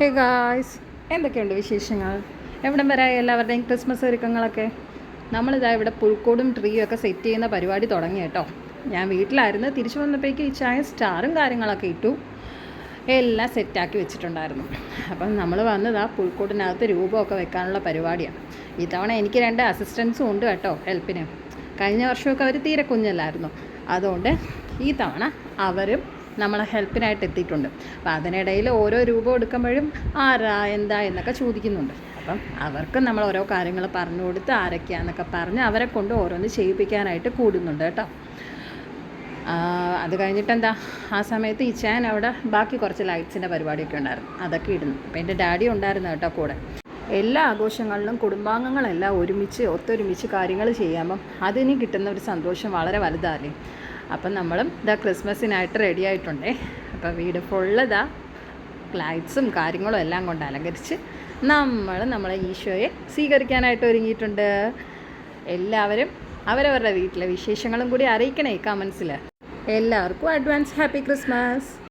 Hey guys, എന്തൊക്കെയുണ്ട് വിശേഷങ്ങൾ? എവിടം വരെ എല്ലാവരുടെയും ക്രിസ്മസ് ഒരുക്കങ്ങളൊക്കെ? നമ്മളിതാ ഇവിടെ പുൽക്കൂടും ട്രീയും ഒക്കെ സെറ്റ് ചെയ്യുന്ന പരിപാടി തുടങ്ങി കേട്ടോ. ഞാൻ വീട്ടിലായിരുന്നു. തിരിച്ചു വന്നപ്പോഴേക്ക് ഈ ചായ സ്റ്റാറും കാര്യങ്ങളൊക്കെ ഇട്ടു, എല്ലാം സെറ്റാക്കി വെച്ചിട്ടുണ്ടായിരുന്നു. അപ്പം നമ്മൾ വന്നതാ പുൽക്കൂടിനകത്ത് രൂപമൊക്കെ വെക്കാനുള്ള പരിപാടിയാണ്. ഇത്തവണ എനിക്ക് 2 അസിസ്റ്റൻസും ഉണ്ട് കേട്ടോ ഹെൽപ്പിന്. കഴിഞ്ഞ വർഷമൊക്കെ അവർ തീരെ കുഞ്ഞല്ലായിരുന്നു. അതുകൊണ്ട് ഈ തവണ അവരും നമ്മളെ ഹെൽപ്പിനായിട്ട് എത്തിയിട്ടുണ്ട്. അപ്പോൾ അതിനിടയിൽ ഓരോ രൂപം എടുക്കുമ്പോഴും ആരാ എന്താ എന്നൊക്കെ ചോദിക്കുന്നുണ്ട്. അപ്പം അവർക്ക് നമ്മൾ ഓരോ കാര്യങ്ങൾ പറഞ്ഞു കൊടുത്ത് ആരൊക്കെയാണെന്നൊക്കെ പറഞ്ഞ് അവരെ കൊണ്ട് ഓരോന്ന് ചെയ്യിപ്പിക്കാനായിട്ട് കൂടുന്നുണ്ട് കേട്ടോ. അത് കഴിഞ്ഞിട്ടെന്താ, ആ സമയത്ത് ഈ ചാൻ അവിടെ ബാക്കി കുറച്ച് ലൈറ്റ്സിൻ്റെ പരിപാടിയൊക്കെ ഉണ്ടായിരുന്നു, അതൊക്കെ ഇടുന്നു. അപ്പോൾ എൻ്റെ ഡാഡി ഉണ്ടായിരുന്നു കേട്ടോ കൂടെ. എല്ലാ ആഘോഷങ്ങളിലും കുടുംബാംഗങ്ങളെല്ലാം ഒത്തൊരുമിച്ച് കാര്യങ്ങൾ ചെയ്യുമ്പം അതിന് കിട്ടുന്ന ഒരു സന്തോഷം വളരെ വലുതല്ലേ. അപ്പം നമ്മളും ഇതാ ക്രിസ്മസിനായിട്ട് റെഡി ആയിട്ടുണ്ടേ. അപ്പോൾ വീട് ഫുള്ള് ലൈറ്റ്സും കാര്യങ്ങളും എല്ലാം കൊണ്ട് അലങ്കരിച്ച് നമ്മളെ ഈശോയെ സ്വീകരിക്കാനായിട്ട് ഒരുങ്ങിയിട്ടുണ്ട്. എല്ലാവരും അവരവരുടെ വീട്ടിലെ വിശേഷങ്ങളും കൂടി അറിയിക്കണേ കമൻസിൽ. എല്ലാവർക്കും അഡ്വാൻസ് ഹാപ്പി ക്രിസ്മസ്.